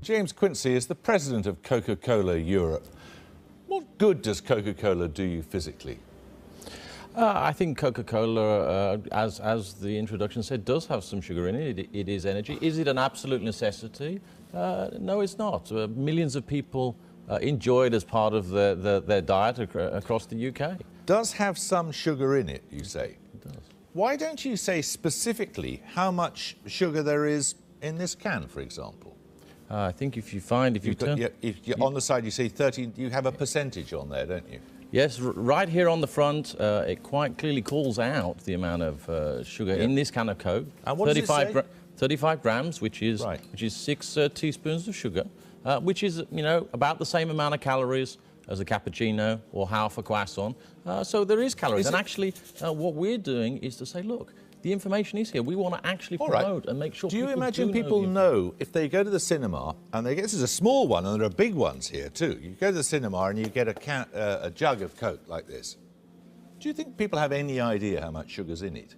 James Quincy is the president of Coca-Cola Europe. What good does Coca-Cola do you physically? I think Coca-Cola, as the introduction said, does have some sugar in it. It is energy. Is it an absolute necessity? No, it's not. Millions of people enjoy it as part of their diet across the UK. Does have some sugar in it, you say? It does. Why don't you say specifically how much sugar there is in this can, for example? I think if you find, on the side you say 30, you have a percentage on there, don't you? Yes, right here on the front, it quite clearly calls out the amount of sugar in this can of Coke. And what does it say? 35 grams, which is 6 teaspoons of sugar, which is, you know, about the same amount of calories as a cappuccino or half a croissant. So there is calories. And actually, what we're doing is to say, look, the information is here. We want to actually promote and make sure people do you imagine people know if they go to the cinema, and this is a small one, and there are big ones here too. You go to the cinema and you get a jug of Coke like this. Do you think people have any idea how much sugar's in it?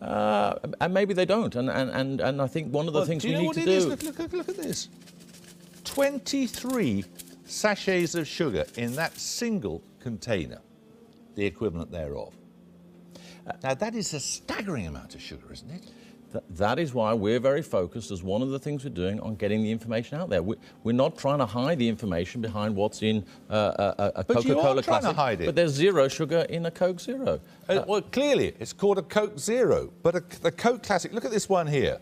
And maybe they don't. And I think one of the things we need to do... Look at this. 23 sachets of sugar in that single container, the equivalent thereof. Now, that is a staggering amount of sugar, isn't it? That is why we're very focused, as one of the things we're doing, on getting the information out there. We're not trying to hide the information behind what's in a Coca-Cola Classic. But you are trying to hide it. But there's zero sugar in a Coke Zero. Well, clearly, it's called a Coke Zero. But the Coke Classic, look at this one here.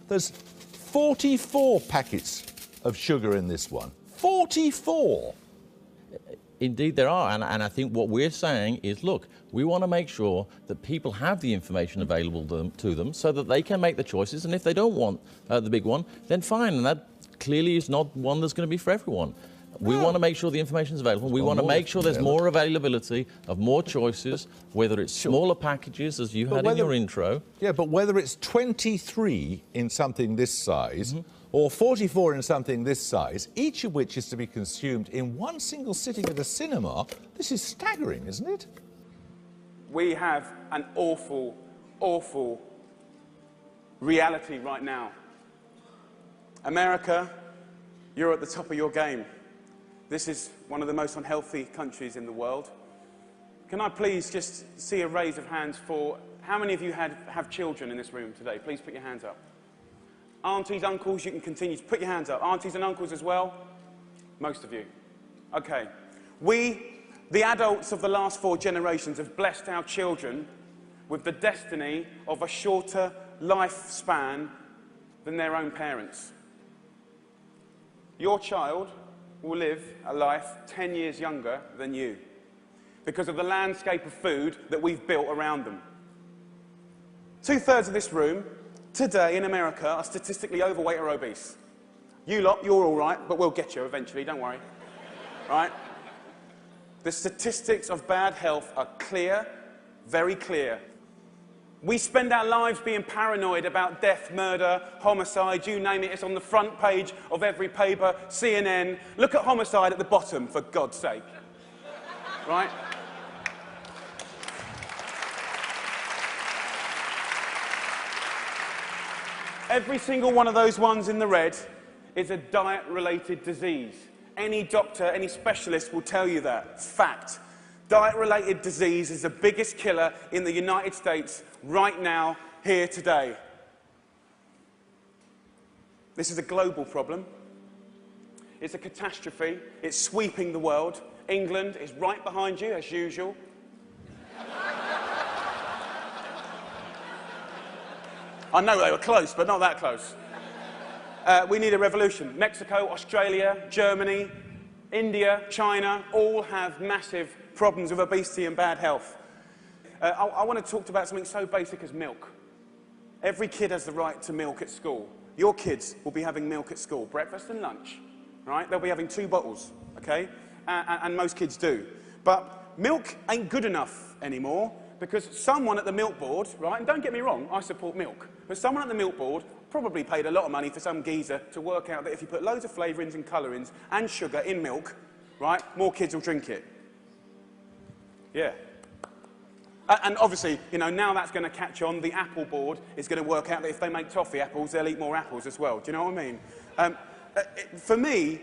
There's 44 packets of sugar in this one. 44! Indeed there are, and I think what we're saying is, look, we want to make sure that people have the information available to them so that they can make the choices, and if they don't want the big one, then fine, and that clearly is not one that's going to be for everyone. We want to make sure the information is available. We want to make sure there's more availability of more choices, whether it's smaller packages, as you had in your intro. Yeah, but whether it's 23 in something this size or 44 in something this size, each of which is to be consumed in one single sitting at a cinema, this is staggering, isn't it? We have an awful, awful reality right now. America, you're at the top of your game. This is one of the most unhealthy countries in the world. Can I please just see a raise of hands for how many of you have children in this room today? Please put your hands up. Aunties, uncles, you can continue to put your hands up. Aunties and uncles as well? Most of you. Okay. We, the adults of the last 4 generations, have blessed our children with the destiny of a shorter lifespan than their own parents. Your child will live a life 10 years younger than you because of the landscape of food that we've built around them. 2/3 of this room today in America are statistically overweight or obese. You lot, you're all right, but we'll get you eventually, don't worry. Right? The statistics of bad health are clear, very clear. We spend our lives being paranoid about death, murder, homicide, you name it. It's on the front page of every paper, CNN. Look at homicide at the bottom, for God's sake. Right? Every single one of those ones in the red is a diet-related disease. Any doctor, any specialist will tell you that. Fact. Diet-related disease is the biggest killer in the United States right now, here today. This is a global problem. It's a catastrophe. It's sweeping the world. England is right behind you, as usual. I know they were close, but not that close. We need a revolution. Mexico, Australia, Germany, India, China, all have massive problems with obesity and bad health. I want to talk about something so basic as milk. Every kid has the right to milk at school. Your kids will be having milk at school, breakfast and lunch, right? They'll be having 2 bottles, okay? And most kids do. But milk ain't good enough anymore because someone at the milk board, right, and don't get me wrong, I support milk, but someone at the milk board probably paid a lot of money for some geezer to work out that if you put loads of flavourings and colourings and sugar in milk, right, more kids will drink it. Yeah. And obviously, you know, now that's going to catch on. The Apple board is going to work out that if they make toffee apples, they'll eat more apples as well. Do you know what I mean? For me,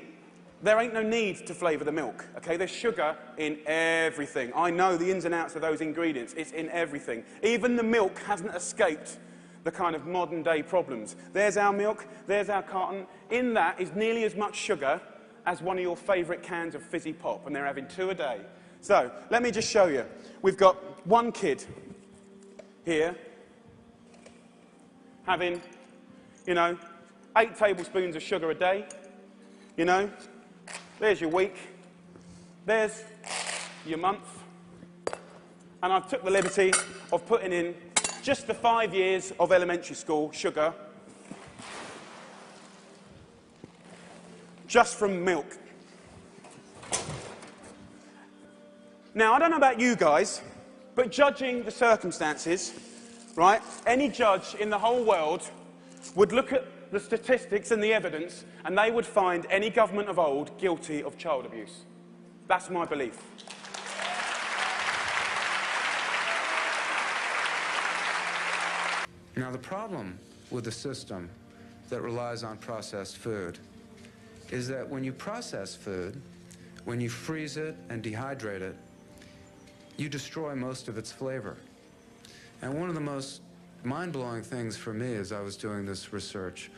there ain't no need to flavour the milk, okay? There's sugar in everything. I know the ins and outs of those ingredients. It's in everything. Even the milk hasn't escaped the kind of modern-day problems. There's our milk, there's our carton. In that is nearly as much sugar as one of your favourite cans of fizzy pop, and they're having 2 a day. So, let me just show you. We've got one kid here having, 8 tablespoons of sugar a day, There's your week. There's your month. And I've took the liberty of putting in just the 5 years of elementary school sugar just from milk. Now, I don't know about you guys, but judging the circumstances, right, any judge in the whole world would look at the statistics and the evidence, and they would find any government of old guilty of child abuse. That's my belief. Now, the problem with a system that relies on processed food is that when you process food, when you freeze it and dehydrate it, you destroy most of its flavor. And one of the most mind-blowing things for me as I was doing this research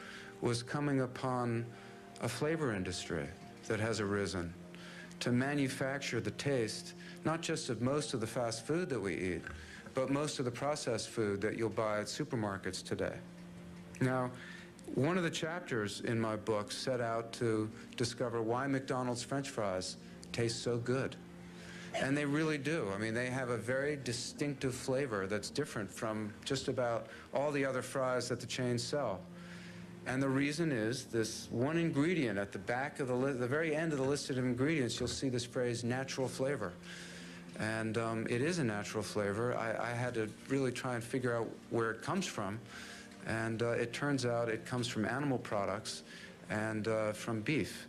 was coming upon a flavor industry that has arisen to manufacture the taste, not just of most of the fast food that we eat, but most of the processed food that you'll buy at supermarkets today. Now, one of the chapters in my book set out to discover why McDonald's French fries taste so good. And they really do. I mean, they have a very distinctive flavor that's different from just about all the other fries that the chains sell. And the reason is this one ingredient at the back of the very end of the list of ingredients, you'll see this phrase, natural flavor. And it is a natural flavor. I had to really try and figure out where it comes from. And it turns out it comes from animal products and from beef.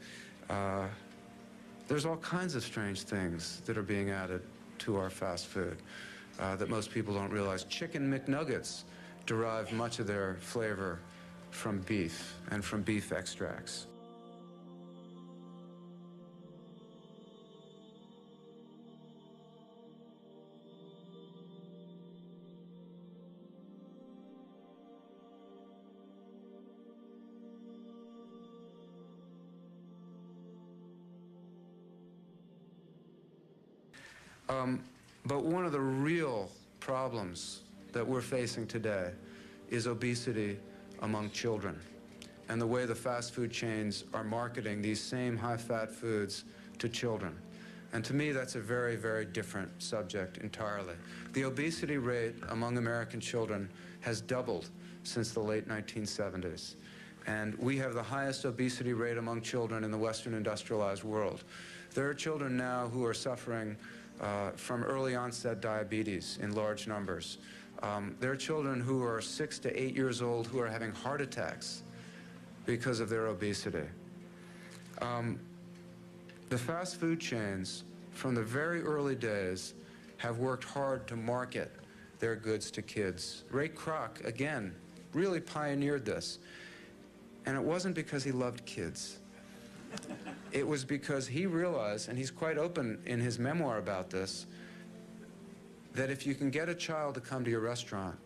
There's all kinds of strange things that are being added to our fast food that most people don't realize. Chicken McNuggets derive much of their flavor from beef and from beef extracts. But one of the real problems that we're facing today is obesity among children and the way the fast food chains are marketing these same high-fat foods to children. And to me, that's a very, very different subject entirely. The obesity rate among American children has doubled since the late 1970s. And we have the highest obesity rate among children in the Western industrialized world. There are children now who are suffering from early onset diabetes in large numbers. There are children who are 6 to 8 years old who are having heart attacks because of their obesity. The fast food chains, from the very early days, have worked hard to market their goods to kids. Ray Kroc, again, really pioneered this. And it wasn't because he loved kids. It was because he realized, and he's quite open in his memoir about this, that if you can get a child to come to your restaurant,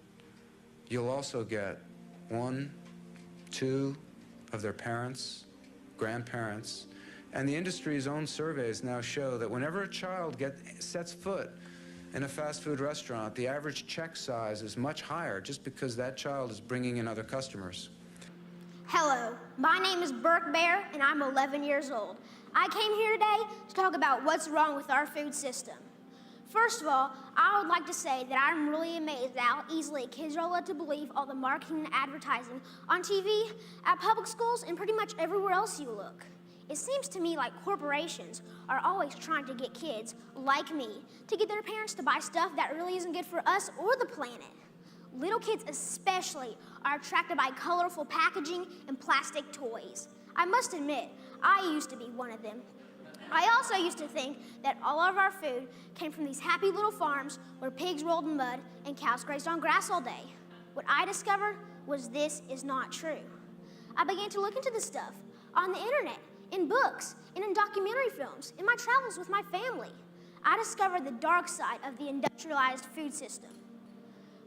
you'll also get 1, 2 of their parents, grandparents, and the industry's own surveys now show that whenever a child sets foot in a fast food restaurant, the average check size is much higher just because that child is bringing in other customers. Hello, my name is Burke Bear, and I'm 11 years old. I came here today to talk about what's wrong with our food system. First of all, I would like to say that I'm really amazed at how easily kids are led to believe all the marketing and advertising on TV, at public schools, and pretty much everywhere else you look. It seems to me like corporations are always trying to get kids, like me, to get their parents to buy stuff that really isn't good for us or the planet. Little kids especially are attracted by colorful packaging and plastic toys. I must admit, I used to be one of them. I also used to think that all of our food came from these happy little farms where pigs rolled in mud and cows grazed on grass all day. What I discovered was this is not true. I began to look into this stuff. on the internet, in books, and in documentary films, in my travels with my family. I discovered the dark side of the industrialized food system.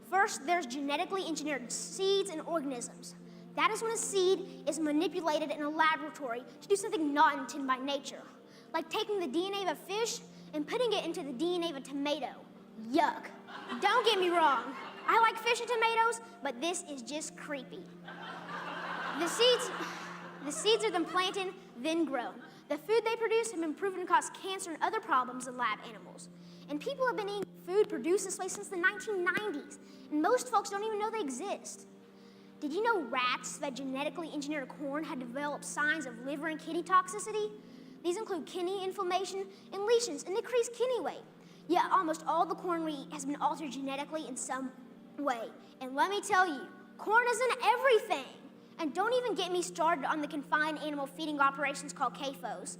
First, there's genetically engineered seeds and organisms. That is when a seed is manipulated in a laboratory to do something not intended by nature, like taking the DNA of a fish and putting it into the DNA of a tomato. Yuck. Don't get me wrong. I like fish and tomatoes, but this is just creepy. The seeds are then planted, then grown. The food they produce have been proven to cause cancer and other problems in lab animals. And people have been eating food produced this way since the 1990s, and most folks don't even know they exist. Did you know rats that genetically engineered corn had developed signs of liver and kidney toxicity? These include kidney inflammation and lesions and decreased kidney weight. Yet almost all the corn we eat has been altered genetically in some way. And let me tell you, corn isn't everything. And don't even get me started on the confined animal feeding operations called CAFOs.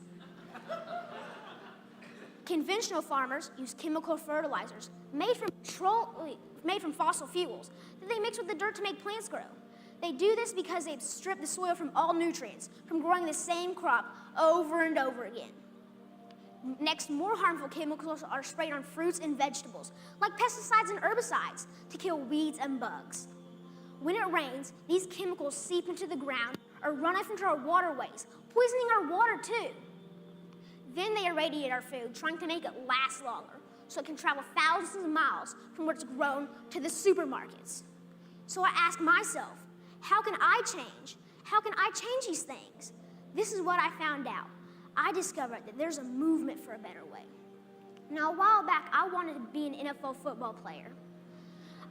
Conventional farmers use chemical fertilizers made from fossil fuels that they mix with the dirt to make plants grow. They do this because they've stripped the soil from all nutrients from growing the same crop over and over again. Next, more harmful chemicals are sprayed on fruits and vegetables, like pesticides and herbicides, to kill weeds and bugs. When it rains, these chemicals seep into the ground or run off into our waterways, poisoning our water too. Then they irradiate our food, trying to make it last longer, so it can travel thousands of miles from where it's grown to the supermarkets. So I ask myself, how can I change? How can I change these things? This is what I found out. I discovered that there's a movement for a better way. Now, a while back, I wanted to be an NFL football player.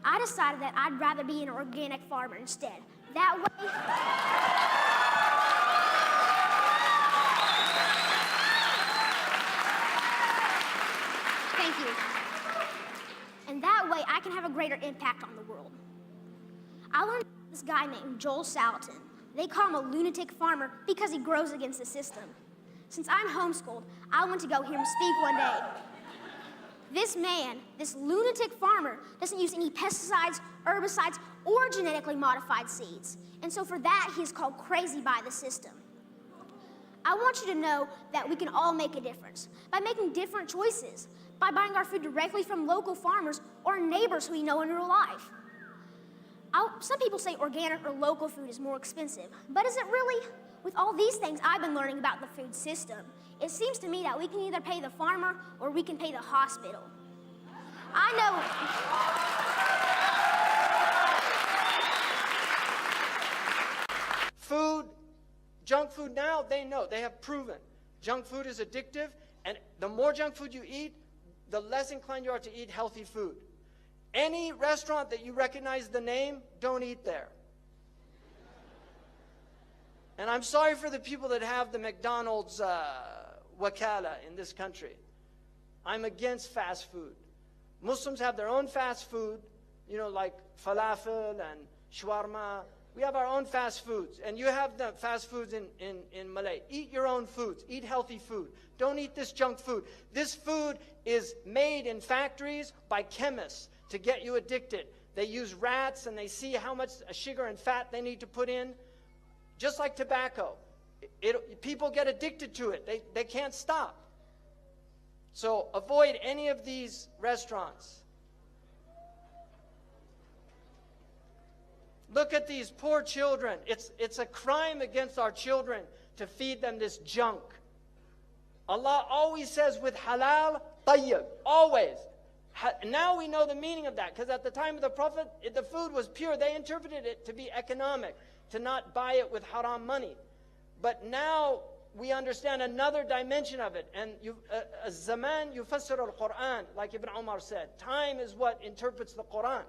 I decided that I'd rather be an organic farmer instead. That way, thank you. And that way, I can have a greater impact on the world. I learned about this guy named Joel Salatin. They call him a lunatic farmer because he grows against the system. Since I'm homeschooled, I went to go hear him speak one day. This man, this lunatic farmer, doesn't use any pesticides, herbicides, or genetically modified seeds. And so for that, he's called crazy by the system. I want you to know that we can all make a difference by making different choices, by buying our food directly from local farmers or neighbors who we know in real life. Some people say organic or local food is more expensive, but is it really? With all these things I've been learning about the food system, it seems to me that we can either pay the farmer or we can pay the hospital. I know. Food, junk food now, they know, they have proven. Junk food is addictive, and the more junk food you eat, the less inclined you are to eat healthy food. Any restaurant that you recognize the name, don't eat there. And I'm sorry for the people that have the McDonald's wakala in this country. I'm against fast food. Muslims have their own fast food, you know, like falafel and shawarma. We have our own fast foods. And you have the fast foods in Malay. Eat your own foods. Eat healthy food. Don't eat this junk food. This food is made in factories by chemists to get you addicted. They use rats and they see how much sugar and fat they need to put in. Just like tobacco, people get addicted to it. They can't stop. So avoid any of these restaurants. Look at these poor children. It's a crime against our children to feed them this junk. Allah always says with halal, tayyib, always. Now we know the meaning of that, because at the time of the Prophet, the food was pure. They interpreted it to be economic, to not buy it with haram money. But now we understand another dimension of it. And zaman yufassir al-Quran, like Ibn Umar said. Time is what interprets the Quran.